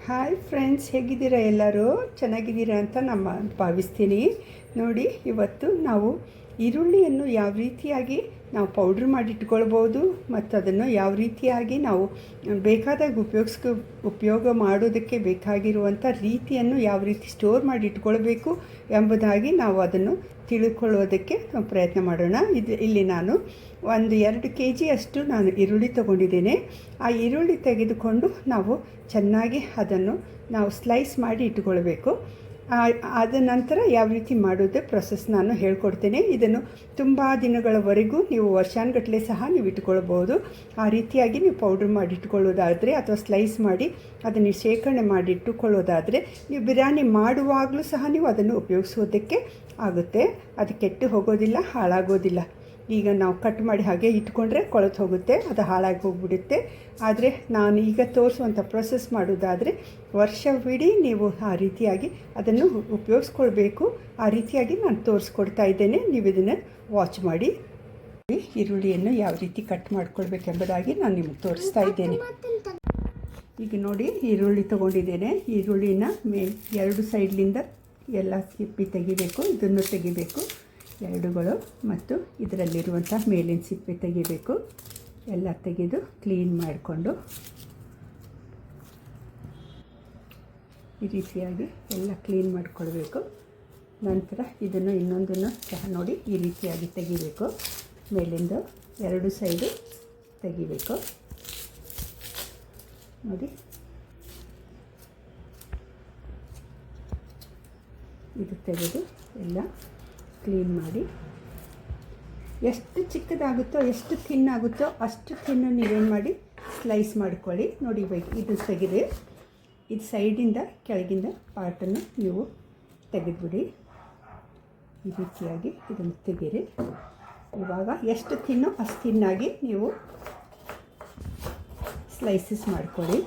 Hi friends, ಹೇಗಿದ್ದೀರಾ? ಎಲ್ಲರೂ ಚೆನ್ನಾಗಿದ್ದೀರಾ ಅಂತ ಭಾವಿಸ್ತೀನಿ. ನೋಡಿ, ಇವತ್ತು ನಾವು ಈರುಳ್ಳಿಯನ್ನು ಯಾವ ರೀತಿಯಾಗಿ ನಾವು ಪೌಡ್ರ್ ಮಾಡಿ ಇಟ್ಕೊಳ್ಬೋದು ಮತ್ತು ಅದನ್ನು ಯಾವ ರೀತಿಯಾಗಿ ನಾವು ಬೇಕಾದಾಗ ಉಪಯೋಗ ಮಾಡೋದಕ್ಕೆ ಬೇಕಾಗಿರುವಂಥ ರೀತಿಯನ್ನು ಯಾವ ರೀತಿ ಸ್ಟೋರ್ ಮಾಡಿ ಇಟ್ಕೊಳ್ಬೇಕು ಎಂಬುದಾಗಿ ನಾವು ಅದನ್ನು ತಿಳ್ಕೊಳ್ಳೋದಕ್ಕೆ ಪ್ರಯತ್ನ ಮಾಡೋಣ. ಇಲ್ಲಿ ನಾನು 2 kg ಅಷ್ಟು ನಾನು ಈರುಳ್ಳಿ ತೊಗೊಂಡಿದ್ದೇನೆ. ಆ ಈರುಳ್ಳಿ ತೆಗೆದುಕೊಂಡು ನಾವು ಚೆನ್ನಾಗಿ ಅದನ್ನು ನಾವು ಸ್ಲೈಸ್ ಮಾಡಿ ಇಟ್ಕೊಳ್ಬೇಕು. ಆದ ನಂತರ ಯಾವ ರೀತಿ ಮಾಡೋದು ಪ್ರೊಸೆಸ್ ನಾನು ಹೇಳ್ಕೊಡ್ತೇನೆ. ಇದನ್ನು ತುಂಬ ದಿನಗಳವರೆಗೂ ನೀವು ವರ್ಷಾನುಗಟ್ಟಲೆ ಸಹ ನೀವು ಇಟ್ಕೊಳ್ಬೋದು. ಆ ರೀತಿಯಾಗಿ ನೀವು ಪೌಡ್ರ್ ಮಾಡಿ ಇಟ್ಕೊಳ್ಳೋದಾದರೆ ಅಥವಾ ಸ್ಲೈಸ್ ಮಾಡಿ ಅದನ್ನು ಶೇಖರಣೆ ಮಾಡಿ ಇಟ್ಟುಕೊಳ್ಳೋದಾದರೆ ನೀವು ಬಿರಿಯಾನಿ ಮಾಡುವಾಗಲೂ ಸಹ ನೀವು ಅದನ್ನು ಉಪಯೋಗಿಸೋದಕ್ಕೆ ಆಗುತ್ತೆ. ಅದು ಕೆಟ್ಟು ಹೋಗೋದಿಲ್ಲ, ಹಾಳಾಗೋದಿಲ್ಲ. ಈಗ ನಾವು ಕಟ್ ಮಾಡಿ ಹಾಗೆ ಇಟ್ಕೊಂಡ್ರೆ ಕೊಳೆತು ಹೋಗುತ್ತೆ, ಅದು ಹಾಳಾಗಿ ಹೋಗಿಬಿಡುತ್ತೆ. ಆದರೆ ನಾನು ಈಗ ತೋರಿಸುವಂಥ ಪ್ರೊಸೆಸ್ ಮಾಡೋದಾದರೆ ವರ್ಷವಿಡೀ ನೀವು ಆ ರೀತಿಯಾಗಿ ಅದನ್ನು ಉಪಯೋಗಿಸ್ಕೊಳ್ಬೇಕು. ಆ ರೀತಿಯಾಗಿ ನಾನು ತೋರಿಸ್ಕೊಡ್ತಾ ಇದ್ದೇನೆ. ನೀವು ಇದನ್ನು ವಾಚ್ ಮಾಡಿ. ಈರುಳ್ಳಿಯನ್ನು ಯಾವ ರೀತಿ ಕಟ್ ಮಾಡ್ಕೊಳ್ಬೇಕೆಂಬುದಾಗಿ ನಾನು ನಿಮಗೆ ತೋರಿಸ್ತಾ ಇದ್ದೇನೆ. ಈಗ ನೋಡಿ, ಈರುಳ್ಳಿ ತೊಗೊಂಡಿದ್ದೇನೆ. ಈರುಳ್ಳಿನ 2 ಸೈಡ್ಲಿಂದ ಎಲ್ಲ ಸಿಪ್ಪಿ ತೆಗಿಬೇಕು. ಇದನ್ನು ತೆಗಿಬೇಕು ಎರಡುಗಳು, ಮತ್ತು ಇದರಲ್ಲಿರುವಂಥ ಮೇಲಿನ ಸಿಪ್ಪೆ ತೆಗಿಬೇಕು. ಎಲ್ಲ ತೆಗೆದು ಕ್ಲೀನ್ ಮಾಡಿಕೊಂಡು ಈ ರೀತಿಯಾಗಿ ಎಲ್ಲ ಕ್ಲೀನ್ ಮಾಡಿಕೊಳ್ಬೇಕು. ನಂತರ ಇದನ್ನು ಇನ್ನೊಂದನ್ನು ಸಹ ನೋಡಿ ಈ ರೀತಿಯಾಗಿ ತೆಗಿಬೇಕು. ಮೇಲಿಂದ 2 ಸೈಡು ತೆಗಿಬೇಕು. ನೋಡಿ, ಇದು ತೆಗೆದು ಎಲ್ಲ ಕ್ಲೀನ್ ಮಾಡಿ ಎಷ್ಟು ಚಿಕ್ಕದಾಗುತ್ತೋ ಎಷ್ಟು ಥಿನ್ನಾಗುತ್ತೋ ಅಷ್ಟು ಥಿನ್ನು ನೀವೇನು ಮಾಡಿ ಸ್ಲೈಸ್ ಮಾಡ್ಕೊಳ್ಳಿ. ನೋಡಿ, ಇದು ತೆಗೆದು ಇದು ಸೈಡಿಂದ ಕೆಳಗಿಂದ ಪಾರ್ಟನ್ನು ನೀವು ತೆಗೆದುಬಿಡಿ. ಈ ರೀತಿಯಾಗಿ ಇದನ್ನು ತೆಗೀರಿ. ಇವಾಗ ಎಷ್ಟು ಥಿನ್ನೋ ಅಷ್ಟು ಥಿನ್ನಾಗಿ ನೀವು ಸ್ಲೈಸಸ್ ಮಾಡ್ಕೊಳ್ಳಿ.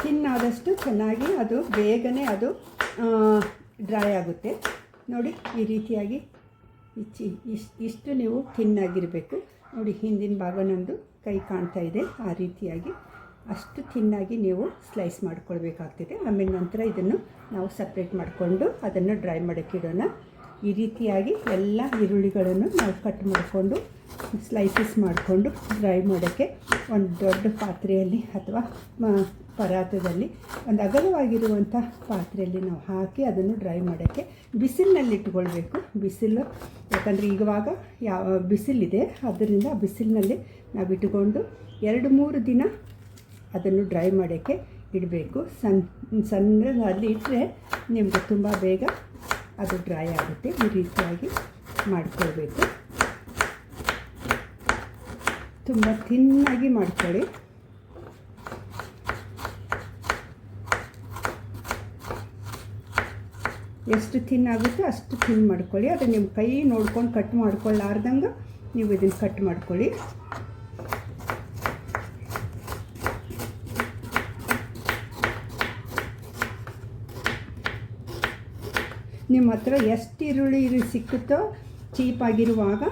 ತಿನ್ನಾದಷ್ಟು ಚೆನ್ನಾಗಿ ಅದು ಬೇಗನೆ ಅದು ಡ್ರೈ ಆಗುತ್ತೆ. ನೋಡಿ, ಈ ರೀತಿಯಾಗಿ ಇಷ್ಟು ನೀವು ಥಿನ್ನಾಗಿರಬೇಕು. ನೋಡಿ, ಹಿಂದಿನ ಭಾಗ ನಂದು ಕೈ ಕಾಣ್ತಾ ಇದೆ. ಆ ರೀತಿಯಾಗಿ ಅಷ್ಟು ಥಿನ್ನಾಗಿ ನೀವು ಸ್ಲೈಸ್ ಮಾಡ್ಕೊಳ್ಬೇಕಾಗ್ತದೆ. ಆಮೇಲೆ ನಂತರ ಇದನ್ನು ನಾವು ಸಪ್ರೇಟ್ ಮಾಡಿಕೊಂಡು ಅದನ್ನು ಡ್ರೈ ಮಾಡೋಕ್ಕಿಡೋಣ. ಈ ರೀತಿಯಾಗಿ ಎಲ್ಲ ಈರುಳ್ಳಿಗಳನ್ನು ನಾವು ಕಟ್ ಮಾಡಿಕೊಂಡು ಸ್ಲೈಸಸ್ ಮಾಡಿಕೊಂಡು ಡ್ರೈ ಮಾಡೋಕ್ಕೆ ಒಂದು ದೊಡ್ಡ ಪಾತ್ರೆಯಲ್ಲಿ ಅಥವಾ ಪರಾತದಲ್ಲಿ ಒಂದು ಅಗಲವಾಗಿರುವಂಥ ಪಾತ್ರೆಯಲ್ಲಿ ನಾವು ಹಾಕಿ ಅದನ್ನು ಡ್ರೈ ಮಾಡೋಕ್ಕೆ ಬಿಸಿಲಿನಲ್ಲಿ ಇಟ್ಕೊಳ್ಬೇಕು. ಬಿಸಿಲು, ಯಾಕಂದರೆ ಇವಾಗ ಬಿಸಿಲಿದೆ, ಆದ್ದರಿಂದ ಬಿಸಿಲಿನಲ್ಲಿ ನಾವು ಇಟ್ಕೊಂಡು 2-3 ದಿನ ಅದನ್ನು ಡ್ರೈ ಮಾಡೋಕ್ಕೆ ಇಡಬೇಕು. ಸಣ್ಣದಲ್ಲಿ ಇಟ್ಟರೆ ನಿಮಗೆ ತುಂಬ ಬೇಗ ಅದು ಡ್ರೈ ಆಗುತ್ತೆ. ಈ ರೀತಿಯಾಗಿ ಮಾಡಿಕೊಳ್ಬೇಕು. ತುಂಬ ಥಿನ್ನಾಗಿ ಮಾಡ್ಕೊಳ್ಳಿ. ಎಷ್ಟು ಥಿನ್ನಾಗುತ್ತೋ ಅಷ್ಟು ಥಿನ್ ಮಾಡ್ಕೊಳ್ಳಿ. ಅದು ನಿಮ್ಮ ಕೈ ನೋಡ್ಕೊಂಡು ಕಟ್ ಮಾಡ್ಕೊಳ್ಳಾರ್ದಂಗೆ ನೀವು ಇದನ್ನು ಕಟ್ ಮಾಡ್ಕೊಳ್ಳಿ. ನಿಮ್ಮ ಹತ್ರ ಎಷ್ಟು ಈರುಳ್ಳಿ ಸಿಕ್ಕುತ್ತೋ ಚೀಪಾಗಿರುವಾಗ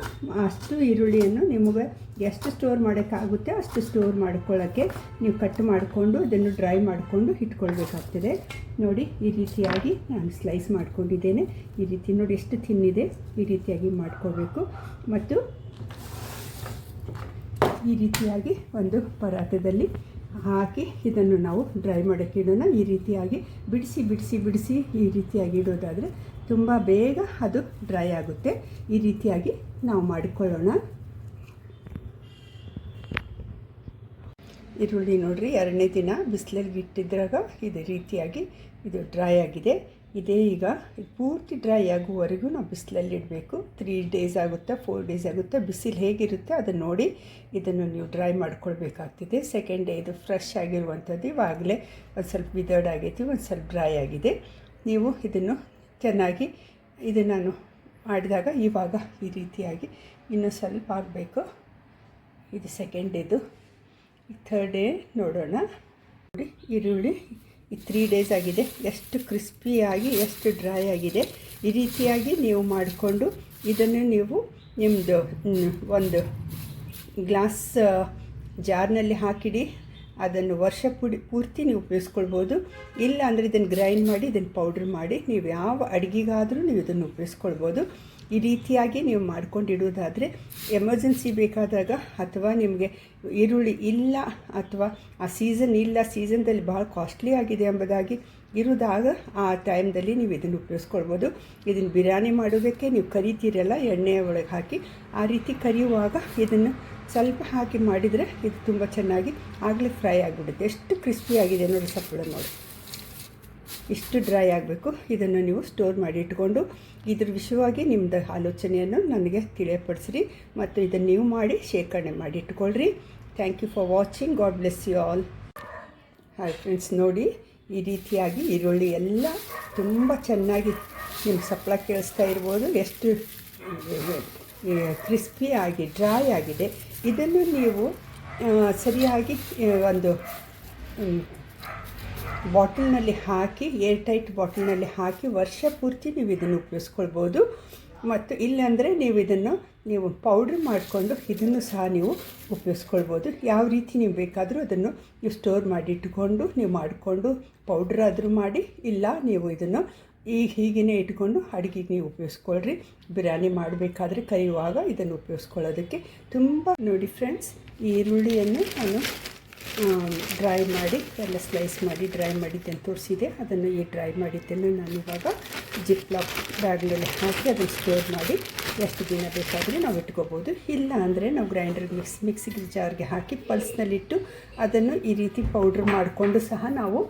ಅಷ್ಟು ಈರುಳ್ಳಿಯನ್ನು ನಿಮಗೆ ಎಷ್ಟು ಸ್ಟೋರ್ ಮಾಡೋಕ್ಕಾಗುತ್ತೆ ಅಷ್ಟು ಸ್ಟೋರ್ ಮಾಡ್ಕೊಳ್ಳೋಕ್ಕೆ ನೀವು ಕಟ್ ಮಾಡಿಕೊಂಡು ಇದನ್ನು ಡ್ರೈ ಮಾಡಿಕೊಂಡು ಇಟ್ಕೊಳ್ಬೇಕಾಗ್ತದೆ. ನೋಡಿ, ಈ ರೀತಿಯಾಗಿ ನಾನು ಸ್ಲೈಸ್ ಮಾಡ್ಕೊಂಡಿದ್ದೇನೆ. ಈ ರೀತಿ ನೋಡಿ ಎಷ್ಟು ತಿನ್ನಿದೆ. ಈ ರೀತಿಯಾಗಿ ಮಾಡ್ಕೋಬೇಕು. ಮತ್ತು ಈ ರೀತಿಯಾಗಿ ಒಂದು ಪರಾತದಲ್ಲಿ ಹಾಕಿ ಇದನ್ನು ನಾವು ಡ್ರೈ ಮಾಡೋಕ್ಕೆ ಇಡೋಣ. ಈ ರೀತಿಯಾಗಿ ಬಿಡಿಸಿ ಈ ರೀತಿಯಾಗಿ ಇಡೋದಾದರೆ ತುಂಬ ಬೇಗ ಅದು ಡ್ರೈ ಆಗುತ್ತೆ. ಈ ರೀತಿಯಾಗಿ ನಾವು ಮಾಡಿಕೊಳ್ಳೋಣ. ಈರುಳ್ಳಿ ನೋಡಿರಿ, 2ನೇ ದಿನ ಬಿಸಿಲಲ್ಲಿ ಇಟ್ಟಿದ್ರಾಗ ಇದೇ ರೀತಿಯಾಗಿ ಇದು ಡ್ರೈ ಆಗಿದೆ. ಇದೇ ಈಗ ಪೂರ್ತಿ ಡ್ರೈ ಆಗುವವರೆಗೂ ನಾವು ಬಿಸಿಲಲ್ಲಿ ಇಡಬೇಕು. 3 days ಆಗುತ್ತೆ, 4 days ಆಗುತ್ತೆ. ಬಿಸಿಲು ಹೇಗಿರುತ್ತೆ ಅದನ್ನು ನೋಡಿ ಇದನ್ನು ನೀವು ಡ್ರೈ ಮಾಡ್ಕೊಳ್ಬೇಕಾಗ್ತದೆ. 2nd day ಇದು ಫ್ರೆಶ್ ಆಗಿರುವಂಥದ್ದು. ಇವಾಗಲೇ ಒಂದು ಸ್ವಲ್ಪ ವಿದರ್ಡ್ ಆಗೈತಿ, ಒಂದು ಸ್ವಲ್ಪ ಡ್ರೈ ಆಗಿದೆ. ನೀವು ಇದನ್ನು ಚೆನ್ನಾಗಿ ಇದು ನಾನು ಮಾಡಿದಾಗ ಇವಾಗ ಈ ರೀತಿಯಾಗಿ ಇನ್ನೂ ಸ್ವಲ್ಪ ಆಗಬೇಕು. ಇದು 2nd ಡೇದು. ಥರ್ಡ್ ಡೇ ನೋಡೋಣ. ನೋಡಿ ಈರುಳ್ಳಿ 3 ಡೇಸ್ ಆಗಿದೆ, ಎಷ್ಟು ಕ್ರಿಸ್ಪಿಯಾಗಿ ಎಷ್ಟು ಡ್ರೈ ಆಗಿದೆ. ಈ ರೀತಿಯಾಗಿ ನೀವು ಮಾಡಿಕೊಂಡು ಇದನ್ನು ನೀವು ನಿಮ್ಮದು ಒಂದು ಗ್ಲಾಸ್ ಜಾರ್ನಲ್ಲಿ ಹಾಕಿಡಿ. ಅದನ್ನು ವರ್ಷ ಪೂರ್ತಿ ನೀವು ಉಪಯೋಗಿಸ್ಕೊಳ್ಬೋದು. ಇಲ್ಲ ಅಂದರೆ ಇದನ್ನು ಗ್ರೈಂಡ್ ಮಾಡಿ ಇದನ್ನು ಪೌಡ್ರ್ ಮಾಡಿ ನೀವು ಯಾವ ಅಡುಗೆಗಾದರೂ ನೀವು ಇದನ್ನು ಉಪಯೋಗಿಸ್ಕೊಳ್ಬೋದು. ಈ ರೀತಿಯಾಗಿ ನೀವು ಮಾಡ್ಕೊಂಡಿಡೋದಾದರೆ ಎಮರ್ಜೆನ್ಸಿ ಬೇಕಾದಾಗ, ಅಥವಾ ನಿಮಗೆ ಈರುಳ್ಳಿ ಇಲ್ಲ ಅಥವಾ ಆ ಸೀಸನ್ ಇಲ್ಲ, ಸೀಸನ್ದಲ್ಲಿ ಭಾಳ ಕಾಸ್ಟ್ಲಿ ಆಗಿದೆ ಎಂಬುದಾಗಿ ಇರೋದಾಗ ಆ ಟೈಮ್ದಲ್ಲಿ ನೀವು ಇದನ್ನು ಉಪಯೋಗಿಸ್ಕೊಳ್ಬೋದು. ಇದನ್ನು ಬಿರಿಯಾನಿ ಮಾಡೋದಕ್ಕೆ ನೀವು ಕರಿತೀರಲ್ಲ ಎಣ್ಣೆಯ ಒಳಗೆ ಹಾಕಿ, ಆ ರೀತಿ ಕರಿಯುವಾಗ ಇದನ್ನು ಸ್ವಲ್ಪ ಹಾಕಿ ಮಾಡಿದರೆ ಇದು ತುಂಬ ಚೆನ್ನಾಗಿ ಆಗಲೇ ಫ್ರೈ ಆಗಿಬಿಡುತ್ತೆ. ಎಷ್ಟು ಕ್ರಿಸ್ಪಿ ಆಗಿದೆ ನೋಡಿ, ಸಪ್ಪಳ ನೋಡಿ, ಇಷ್ಟು ಡ್ರೈ ಆಗಬೇಕು. ಇದನ್ನು ನೀವು ಸ್ಟೋರ್ ಮಾಡಿ ಇಟ್ಕೊಂಡು ಇದ್ರ ವಿಷಯವಾಗಿ ನಿಮ್ಮದು ಆಲೋಚನೆಯನ್ನು ನನಗೆ ತಿಳಿಯಪಡಿಸ್ರಿ ಮತ್ತು ಇದನ್ನು ನೀವು ಮಾಡಿ ಶೇಖರಣೆ ಮಾಡಿ ಇಟ್ಕೊಳ್ರಿ. Thank you for watching. God bless you all. Hi friends, ನೋಡಿ ಈ ರೀತಿಯಾಗಿ ಈರುಳ್ಳಿ ಎಲ್ಲ ತುಂಬ ಚೆನ್ನಾಗಿ ನಿಮ್ಮ ಸಪ್ಪಳ ಕೇಳಿಸ್ತಾ ಇರ್ಬೋದು, ಎಷ್ಟು ಕ್ರಿಸ್ಪಿಯಾಗಿ ಡ್ರೈ ಆಗಿದೆ. ಇದನ್ನು ನೀವು ಸರಿಯಾಗಿ ಒಂದು ಬಾಟಲ್ನಲ್ಲಿ ಹಾಕಿ, ಏರ್ ಟೈಟ್ ಬಾಟಲ್ನಲ್ಲಿ ಹಾಕಿ ವರ್ಷ ಪೂರ್ತಿ ನೀವು ಇದನ್ನು ಉಪಯೋಗಿಸ್ಕೊಳ್ಬೋದು. ಮತ್ತು ಇಲ್ಲಾಂದರೆ ನೀವು ಪೌಡ್ರ್ ಮಾಡಿಕೊಂಡು ಇದನ್ನು ಸಹ ನೀವು ಉಪಯೋಗಿಸ್ಕೊಳ್ಬೋದು. ಯಾವ ರೀತಿ ನೀವು ಬೇಕಾದರೂ ಅದನ್ನು ನೀವು ಸ್ಟೋರ್ ಮಾಡಿ ಇಟ್ಕೊಂಡು ನೀವು ಮಾಡಿಕೊಂಡು ಪೌಡ್ರ್ ಆದರೂ ಮಾಡಿ, ಇಲ್ಲ ನೀವು ಇದನ್ನು ಹೀಗೇ ಇಟ್ಕೊಂಡು ಅಡುಗೆಗೆ ನೀವು ಉಪಯೋಗಿಸ್ಕೊಳ್ರಿ. ಬಿರಿಯಾನಿ ಮಾಡಬೇಕಾದ್ರೆ ಕರಿಯುವಾಗ ಇದನ್ನು ಉಪಯೋಗಿಸ್ಕೊಳ್ಳೋದಕ್ಕೆ ತುಂಬ. ನೋಡಿ ಫ್ರೆಂಡ್ಸ್, ಈ ಈರುಳ್ಳಿಯನ್ನು ನಾನು ಡ್ರೈ ಮಾಡಿ ಎಲ್ಲ ಸ್ಲೈಸ್ ಮಾಡಿ ಡ್ರೈ ಮಾಡಿದ್ದನ್ನು ತೋರಿಸಿದೆ. ಅದನ್ನು ಈ ಡ್ರೈ ಮಾಡಿದ್ದನ್ನು ನಾನಿವಾಗ ಜಿಪ್ಲಾಕ್ ಬ್ಯಾಗ್ನಲ್ಲಿ ಹಾಕಿ ಅದನ್ನು ಸ್ಟೋರ್ ಮಾಡಿ ಎಷ್ಟು ದಿನ ಬೇಕಾದರೆ ನಾವು ಇಟ್ಕೋಬೋದು. ಇಲ್ಲ ಅಂದರೆ ನಾವು ಗ್ರೈಂಡರ್ಗೆ ಮಿಕ್ಸಿಗೆ ಜಾರ್ಗೆ ಹಾಕಿ ಪಲ್ಸ್ನಲ್ಲಿಟ್ಟು ಅದನ್ನು ಈ ರೀತಿ ಪೌಡ್ರ್ ಮಾಡಿಕೊಂಡು ಸಹ ನಾವು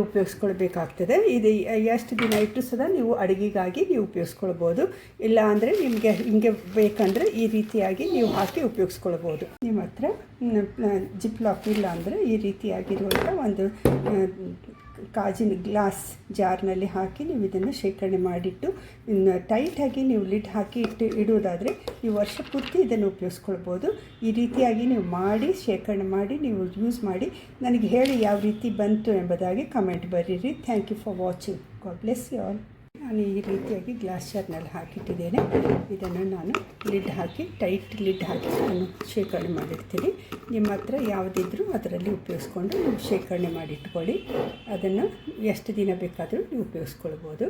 ಉಪಯೋಗಿಸ್ಕೊಳ್ಬೇಕಾಗ್ತದೆ. ಇದು ಎಷ್ಟು ದಿನ ಇಟ್ಟು ಸಹ ನೀವು ಅಡುಗೆಗಾಗಿ ನೀವು ಉಪಯೋಗಿಸ್ಕೊಳ್ಬೋದು. ಇಲ್ಲ ಅಂದರೆ ನಿಮಗೆ ಹಿಂಗೆ ಬೇಕಂದರೆ ಈ ರೀತಿಯಾಗಿ ನೀವು ಹಾಕಿ ಉಪಯೋಗಿಸ್ಕೊಳ್ಬೋದು. ನಿಮ್ಮ ಹತ್ರ ಜಿಪ್ಲಾಕ್ ಇಲ್ಲ ಅಂದರೆ ಈ ರೀತಿಯಾಗಿರುವಂಥ ಒಂದು ಕಾಜಿನ ಗ್ಲಾಸ್ ಜಾರ್ನಲ್ಲಿ ಹಾಕಿ ನೀವು ಇದನ್ನು ಶೇಖರಣೆ ಮಾಡಿಟ್ಟು ಟೈಟಾಗಿ ನೀವು ಲಿಡ್ ಹಾಕಿ ಇಡೋದಾದರೆ ನೀವು ವರ್ಷ ಪೂರ್ತಿ ಇದನ್ನು ಉಪಯೋಗಿಸ್ಕೊಳ್ಬೋದು. ಈ ರೀತಿಯಾಗಿ ನೀವು ಮಾಡಿ ಶೇಖರಣೆ ಮಾಡಿ ನೀವು ಯೂಸ್ ಮಾಡಿ ನನಗೆ ಹೇಳಿ ಯಾವ ರೀತಿ ಬಂತು ಎಂಬುದಾಗಿ ಕಮೆಂಟ್ ಬರೀರಿ. Thank you for watching. God bless you all. ನಾನು ಈ ರೀತಿಯಾಗಿ ಗ್ಲಾಸ್ ಜಾರ್ನಲ್ಲಿ ಹಾಕಿಟ್ಟಿದ್ದೇನೆ. ಇದನ್ನು ನಾನು ಲಿಡ್ ಹಾಕಿ ಟೈಟ್ ಲಿಡ್ ಹಾಕಿ ನಾನು ಶೇಖರಣೆ ಮಾಡಿರ್ತೀನಿ. ನಿಮ್ಮ ಹತ್ರ ಯಾವುದಿದ್ರೂ ಅದರಲ್ಲಿ ಉಪಯೋಗಿಸ್ಕೊಂಡು ನೀವು ಶೇಖರಣೆ ಮಾಡಿಟ್ಕೊಳ್ಳಿ. ಅದನ್ನು ಎಷ್ಟು ದಿನ ಬೇಕಾದರೂ ನೀವು ಉಪಯೋಗಿಸ್ಕೊಳ್ಬೋದು.